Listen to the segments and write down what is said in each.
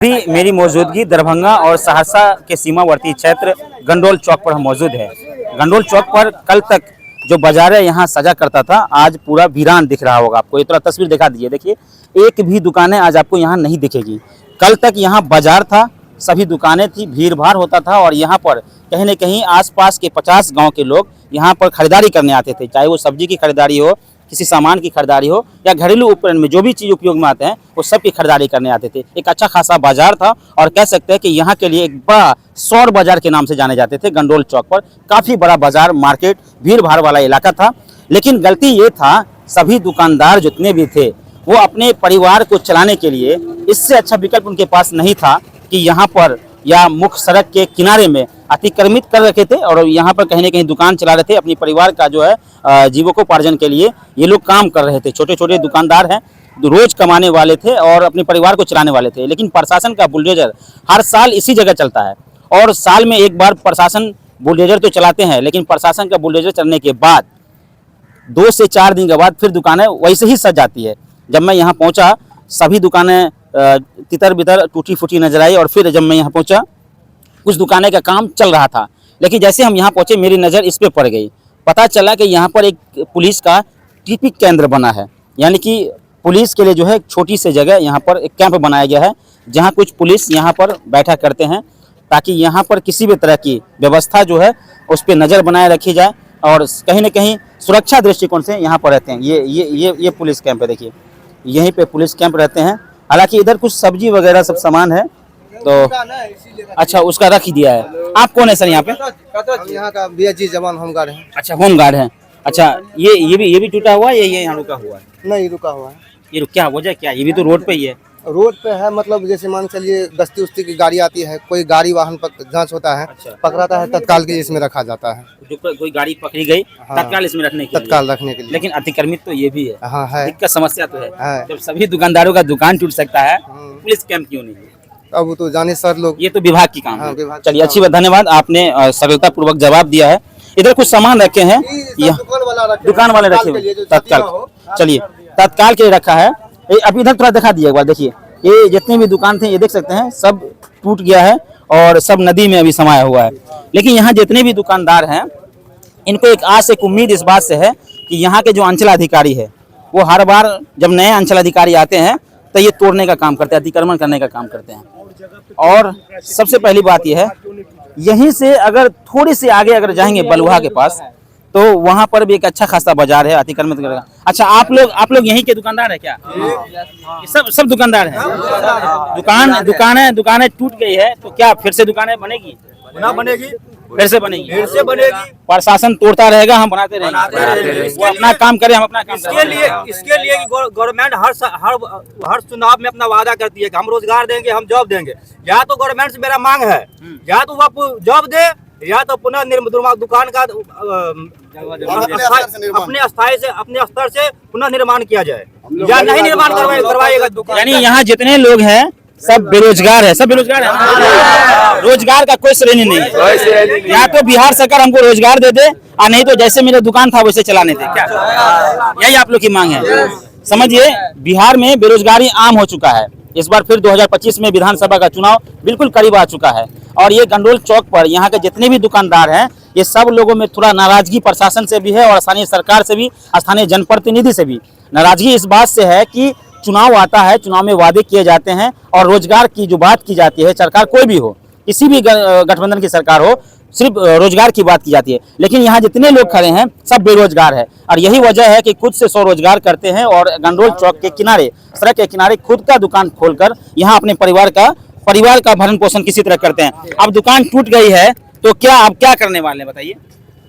अभी मेरी मौजूदगी दरभंगा और सहरसा के सीमावर्ती क्षेत्र गंडोल चौक पर हम मौजूद हैं। गंडोल चौक पर कल तक जो बाजार है यहाँ सजा करता था, आज पूरा वीरान दिख रहा होगा आपको। ये थोड़ा तस्वीर दिखा दीजिए। देखिए, एक भी दुकानें आज आपको यहाँ नहीं दिखेगी। कल तक यहाँ बाजार था, सभी दुकानें थी, भीड़ भाड़ होता था और यहाँ पर कहीं न कहीं आसपास के 50 गांव के लोग यहाँ पर खरीदारी करने आते थे, चाहे वो सब्जी की खरीदारी हो, किसी सामान की खरीदारी हो या घरेलू उपकरण में जो भी चीज़ उपयोग में आते हैं वो सब की खरीदारी करने आते थे। एक अच्छा खासा बाजार था और कह सकते हैं कि यहाँ के लिए एक बड़ा सौर बाजार के नाम से जाने जाते थे। गंडोल चौक पर काफ़ी बड़ा बाजार, मार्केट, भीड़ भाड़ वाला इलाका था। लेकिन गलती ये था, सभी दुकानदार जितने भी थे वो अपने परिवार को चलाने के लिए इससे अच्छा विकल्प उनके पास नहीं था कि यहाँ पर या मुख्य सड़क के किनारे में अतिक्रमित कर रखे थे और यहाँ पर कहीं न कहीं दुकान चला रहे थे। अपनी परिवार का जो है जीविकोपार्जन के लिए ये लोग काम कर रहे थे। छोटे छोटे दुकानदार हैं, रोज कमाने वाले थे और अपने परिवार को चलाने वाले थे। लेकिन प्रशासन का बुलडोजर हर साल इसी जगह चलता है और साल में एक बार प्रशासन बुलडोजर तो चलाते हैं, लेकिन प्रशासन का बुलडोजर चलने के बाद 2 से 4 दिन के बाद फिर दुकानें वैसे ही सज जाती है। जब मैं यहाँ पहुँचा, सभी दुकानें तितर बितर टूटी फूटी नजर आई और फिर जब मैं यहाँ पहुँचा, कुछ दुकानें का काम चल रहा था। लेकिन जैसे हम यहाँ पहुँचे, मेरी नज़र इस पे पड़ गई। पता चला कि यहाँ पर एक पुलिस का टिपिक केंद्र बना है, यानी कि पुलिस के लिए जो है एक छोटी सी जगह यहाँ पर एक कैंप बनाया गया है, जहाँ कुछ पुलिस यहाँ पर बैठा करते हैं ताकि यहाँ पर किसी भी तरह की व्यवस्था जो है उस पर नज़र बनाए रखी जाए और कहीं ना कहीं सुरक्षा दृष्टिकोण से यहाँ पर रहते हैं। ये पुलिस कैंप है, देखिए यहीं पे पुलिस कैंप रहते हैं। हालांकि इधर कुछ सब्जी वगैरह सब सामान है तो अच्छा उसका रख ही दिया है। आप कौन है सर यहाँ पे? यहाँ का बीएसजी जवान होमगार्ड है। अच्छा, होमगार्ड है। अच्छा, ये भी टूटा हुआ है, ये यहाँ रुका हुआ है? नहीं रुका हुआ है। ये क्या वजह क्या? ये भी तो रोड पे ही है। रोड पे है, मतलब जैसे मान चलिए दस्ती उस्ती की गाड़ी आती है, कोई गाड़ी वाहन पर जांच होता है, अच्छा। पकड़ाता है, तत्काल के इसमें रखा जाता है। जो कोई गाड़ी पकड़ी गई तत्काल इसमें रखने के लिए। तत्काल रखने के लिए। लेकिन अतिक्रमित तो ये भी है। हाँ है। दिक्कत समस्या तो है। है। जब सभी दुकानदारों का दुकान टूट सकता है, पुलिस कैंप क्यों नहीं है? अब वो तो जाने सर लोग। ये तो विभाग की काम हाँ, है। विभाग चलिए, अच्छी बात, धन्यवाद, आपने सरलता पूर्वक जवाब दिया है। इधर कुछ सामान रखे हैं, दुकान वाले रखे हुए तत्काल। चलिए, तत्काल के लिए रखा है। अब इधर थोड़ा दिखा दिए एक बार। देखिए, ये जितनी भी दुकान थे ये देख सकते हैं, सब टूट गया है और सब नदी में अभी समाया हुआ है। लेकिन यहाँ जितने भी दुकानदार हैं, इनको एक आस, एक उम्मीद इस बात से है कि यहाँ के जो अंचलाधिकारी है वो हर बार जब नए अंचलाधिकारी आते हैं तो ये तोड़ने का काम करते हैं, अतिक्रमण करने का काम करते हैं। और सबसे पहली बात यह है, यहीं से अगर थोड़ी सी आगे अगर जाएंगे बलुहा के पास तो वहां पर भी एक अच्छा खासा बाजार है अतिक्रमित करेगा। अच्छा, आप लोग यहीं के दुकानदार है क्या? ये सब दुकानदार हैं। दुकानें टूट गई है तो क्या फिर से दुकानें बनेगी? ना बनेगी, फिर से बनेगी। प्रशासन तोड़ता रहेगा, हम बनाते रहेंगे। वो अपना काम करे, हम अपना काम करें। इसके लिए गवर्नमेंट हर चुनाव में अपना वादा करती है कि हम रोजगार देंगे, हम जॉब देंगे। या तो गवर्नमेंट से मेरा मांग है, या तो वो जॉब दे, या तो पुनः दुकान का अपने स्तर से पुनः निर्माण किया जाए, या नहीं निर्माण करवाएगा। यानी यहाँ जितने लोग हैं सब बेरोजगार है, रोजगार का कोई श्रेणी नहीं है। या तो बिहार सरकार हमको रोजगार दे दे, और नहीं तो जैसे मेरा दुकान था वैसे चलाने दे। क्या यही आप लोग की मांग है? समझिए, बिहार में बेरोजगारी आम हो चुका है। इस बार फिर 2025 में विधानसभा का चुनाव बिल्कुल करीब आ चुका है और ये गंडोल चौक पर यहाँ के जितने भी दुकानदार हैं, ये सब लोगों में थोड़ा नाराजगी प्रशासन से भी है और स्थानीय सरकार से भी, स्थानीय जनप्रतिनिधि से भी नाराजगी इस बात से है कि चुनाव आता है, चुनाव में वादे किए जाते हैं और रोजगार की जो बात की जाती है, सरकार कोई भी हो, किसी भी गठबंधन की सरकार हो, सिर्फ रोजगार की बात की जाती है। लेकिन यहाँ जितने लोग खड़े हैं सब बेरोजगार है और यही वजह है कि खुद से स्वरोजगार करते हैं और गंडोल चौक के किनारे, सड़क के किनारे खुद का दुकान खोलकर यहाँ अपने परिवार का भरण पोषण किसी तरह करते हैं। अब दुकान टूट गई है तो क्या अब क्या करने वाले हैं बताइए?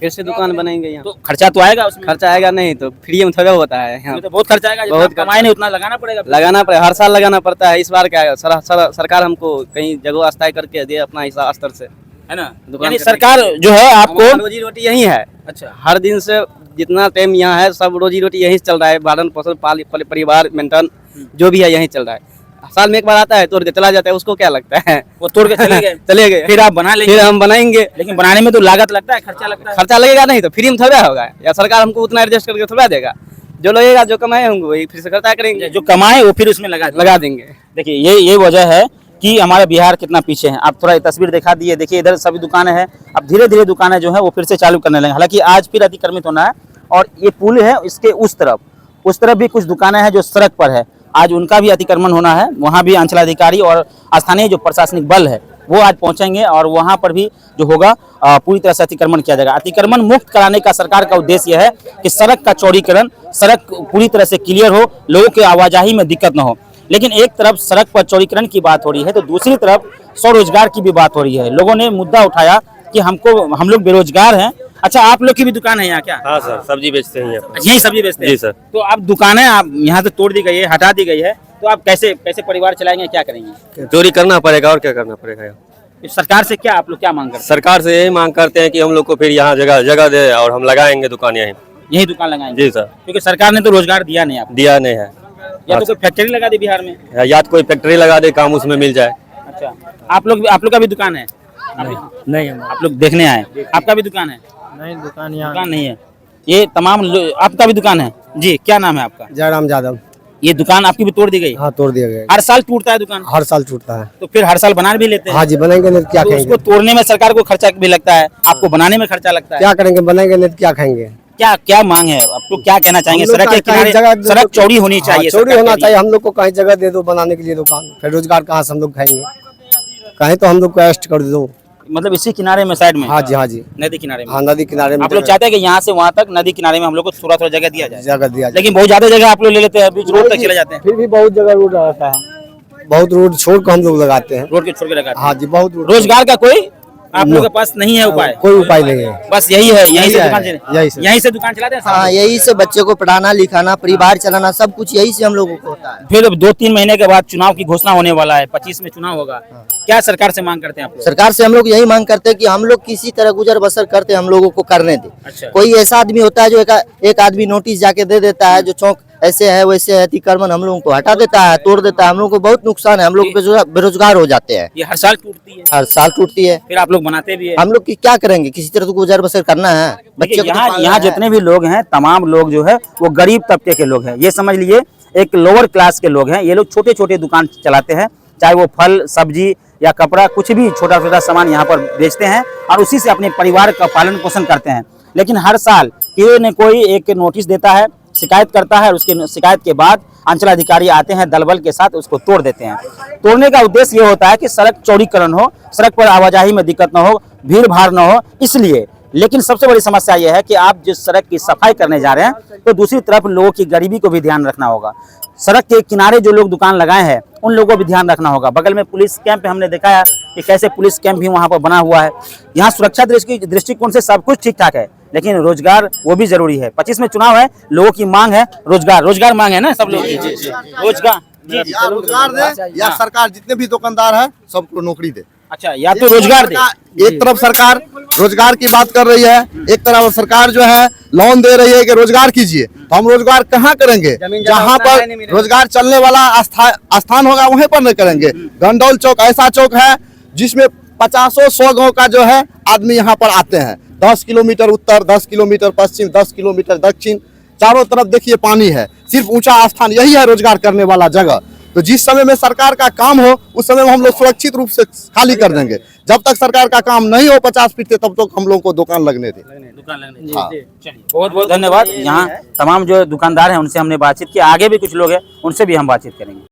फिर से दुकान बनाएंगे यहाँ। तो खर्चा तो आएगा उसमें? खर्चा आएगा, नहीं तो फ्री में थोड़ा होता है यहाँ। तो बहुत खर्चा आएगा, बहुत कमाई नहीं उतना लगाना पड़ेगा। हर साल लगाना पड़ता है। इस बार क्या है, सरकार हमको कहीं जगह अस्थायी करके दे अपना हिसाब स्तर से, है ना। दुकान सरकार जो है आपको रोजी रोटी यही है। अच्छा, हर दिन से जितना टाइम यहाँ है सब रोजी रोटी यही चल रहा है। भरण पोषण, परिवार मेंटेन जो भी है यही चल रहा है। साल में एक बार आता है, तोड़ के चला जाता है, उसको क्या लगता है? वो तोड़ के चले गए। फिर आप बना लेंगे? फिर हम बनाएंगे, लेकिन बनाने में तो लागत लगता है, खर्चा लगता है। खर्चा लगेगा, नहीं तो फ्री में थोड़ा होगा, या सरकार हमको उतना एडजस्ट करके थोड़ा देगा। जो लगेगा, जो कमाए होंगे वही फिर से खर्चा करेंगे, जो कमाए वो फिर उसमें लगा देंगे। देखिए, ये वजह है कि हमारा बिहार कितना पीछे है। आप थोड़ा ये तस्वीर दिखा दिए, देखिए इधर सभी दुकानें हैं। अब धीरे धीरे दुकानें जो है वो फिर से चालू करने लगे। हालांकि आज फिर अतिक्रमित होना है। और ये पुल है, इसके उस तरफ भी कुछ दुकानें हैं जो सड़क पर है, आज उनका भी अतिक्रमण होना है। वहाँ भी अंचलाधिकारी और स्थानीय जो प्रशासनिक बल है वो आज पहुंचेंगे और वहाँ पर भी जो होगा पूरी तरह से अतिक्रमण किया जाएगा। अतिक्रमण मुक्त कराने का सरकार का उद्देश्य यह है कि सड़क का चौड़ीकरण, सड़क पूरी तरह से क्लियर हो, लोगों की आवाजाही में दिक्कत न हो। लेकिन एक तरफ सड़क पर चौड़ीकरण की बात हो रही है तो दूसरी तरफ स्वरोजगार की भी बात हो रही है। लोगों ने मुद्दा उठाया कि हम लोग बेरोजगार हैं। अच्छा, आप लोग की भी दुकान है यहाँ क्या? हाँ सर, सब्जी बेचते हैं यहाँ। यही सब्जी बेचते हैं? जी सर। तो अब दुकानें आप यहाँ से तोड़ दी गई है, हटा दी गई है, तो आप कैसे परिवार चलाएंगे, क्या करेंगे? चोरी करना पड़ेगा और क्या करना पड़ेगा। इस सरकार से क्या आप लोग क्या मांग करते हैं? सरकार से यही मांग करते हैं कि हम लोग को फिर यहाँ जगह दे और हम लगाएंगे दुकान यही दुकान लगाएंगे? जी सर। क्योंकि सरकार ने तो रोजगार दिया नहीं आपको। दिया नहीं है। या तो कोई फैक्ट्री लगा दे बिहार में, या तो कोई फैक्ट्री लगा दे, काम उसमें मिल जाए। अच्छा, आप लोग का भी दुकान है? नहीं, आप लोग देखने आए, आपका भी दुकान है? नहीं, दुकान यहाँ दुकान नहीं है। ये तमाम आपका भी दुकान है जी? क्या नाम है आपका? जयराम यादव। ये दुकान आपकी भी तोड़ दी गई? हाँ, तोड़ दिया गया। हर साल टूटता है दुकान? हर साल टूटता है। तो फिर हर साल बना भी लेते हैं? हाँ जी, बनाएंगे नहीं तो क्या तो खाएंगे? उसको तोड़ने में सरकार को खर्चा भी लगता है, आपको बनाने में खर्चा लगता है। क्या करेंगे, बनाएंगे नहीं तो क्या खाएंगे? क्या मांग है आपको, क्या कहना चाहेंगे? हम लोग सड़क के कहीं किनारे जगह- सड़क चौड़ी होनी चाहिए। चोरी सरकार होना के लिए। चाहिए। हम लोग को कहीं जगह दे दो बनाने के लिए दुकान, फिर रोजगार कहाँ से हम लोग खाएंगे? कहीं तो हम लोग को एस्ट कर दो। मतलब इसी किनारे में, साइड में? हाँ जी, हाँ जी, नदी किनारे में? हाँ, नदी किनारे में आप लोग चाहते हैं कि यहाँ से वहाँ तक नदी किनारे में हम लोग को थोड़ा थोड़ा जगह दिया जाए? जगह दिया जाए। लेकिन बहुत ज्यादा जगह आप लोग ले लेते हैं, बीच रोड तक चले जाते हैं। फिर भी बहुत जगह रोड रहता है, बहुत रोड छोड़ कर हम लोग लगाते हैं। रोड के छोड़ के लगाते हैं। हाँ जी, बहुत रोड। रोजगार का कोई आप लोगों के पास नहीं है उपाय? कोई उपाय नहीं है। बस यही है, यहीं से है, दुकान यही से दुकान चलाते हैं? हाँ, यही से बच्चे को पढ़ाना लिखाना, परिवार चलाना, सब कुछ यही से हम लोगों को होता है। फिर 2-3 महीने के बाद चुनाव की घोषणा होने वाला है, 25 में चुनाव होगा। क्या सरकार से मांग करते हैं आप लोग? सरकार से हम लोग यही मांग करते हैं कि हम लोग किसी तरह गुजर बसर करते हम लोगों को करने दे। अच्छा। कोई ऐसा आदमी होता है जो एक आदमी नोटिस जाके दे देता है, जो चौक ऐसे है वैसे है, अतिक्रमण हम लोगों को हटा देता है, तोड़ देता है। हम लोग को बहुत नुकसान है, हम लोग बेरोजगार हो जाते हैं। ये हर साल टूटती है? हर साल टूटती है। फिर आप लोग बनाते भी है? हम लोग की क्या करेंगे, किसी तरह तो गुजर बसर करना है, बच्चे को तो पालना यहाँ है। जितने भी लोग हैं, तमाम लोग जो है वो गरीब तबके के लोग हैं। ये समझ लीजिए एक लोअर क्लास के लोग हैं। ये लोग छोटे छोटे दुकान चलाते हैं, चाहे वो फल सब्जी या कपड़ा, कुछ भी छोटा छोटा सामान यहाँ पर बेचते हैं और उसी से अपने परिवार का पालन पोषण करते हैं। लेकिन हर साल कोई न कोई एक नोटिस देता है, शिकायत करता है और उसके शिकायत के बाद अंचलाधिकारी आते हैं, दलबल के साथ उसको तोड़ देते हैं। तोड़ने का उद्देश्य ये होता है कि सड़क चौड़ीकरण हो, सड़क पर आवाजाही में दिक्कत न हो, भीड़ भाड़ न हो, इसलिए। लेकिन सबसे बड़ी समस्या यह है कि आप जिस सड़क की सफाई करने जा रहे हैं तो दूसरी तरफ लोगों की गरीबी को भी ध्यान रखना होगा। सड़क के किनारे जो लोग दुकान लगाए हैं उन लोगों को भी ध्यान रखना होगा। बगल में पुलिस कैंप हमने देखा है कि कैसे पुलिस कैंप भी वहाँ पर बना हुआ है। यहाँ सुरक्षा दृष्टिकोण से सब कुछ ठीक ठाक है, लेकिन रोजगार वो भी जरूरी है। 25 में चुनाव है, लोगों की मांग है रोजगार मांग है ना सब लोग की। रोजगार या रोजगार दे या सरकार जितने भी दुकानदार है सबको नौकरी दे। अच्छा, या तो रोजगार दे। एक तरफ सरकार रोजगार की बात कर रही है, एक तरफ सरकार जो है लोन दे रही है कि रोजगार कीजिए, तो हम रोजगार कहाँ करेंगे? जहाँ पर रोजगार चलने वाला स्थान होगा वहीं पर नहीं करेंगे। गंडौल चौक ऐसा चौक है जिसमें 50-100 गांव का जो है आदमी यहाँ पर आते हैं। 10 किलोमीटर उत्तर, 10 किलोमीटर पश्चिम, 10 किलोमीटर दक्षिण, चारों तरफ देखिए पानी है। सिर्फ ऊंचा स्थान यही है रोजगार करने वाला जगह। तो जिस समय में सरकार का काम हो उस समय में हम लोग सुरक्षित रूप से खाली कर देंगे। जब तक सरकार का काम नहीं हो 50 फीट से, तब तक हम लोग को दुकान लगने दे। चलिए, बहुत बहुत धन्यवाद। यहाँ तमाम जो दुकानदार हैं उनसे हमने बातचीत की, आगे भी कुछ लोग हैं उनसे भी हम बातचीत करेंगे।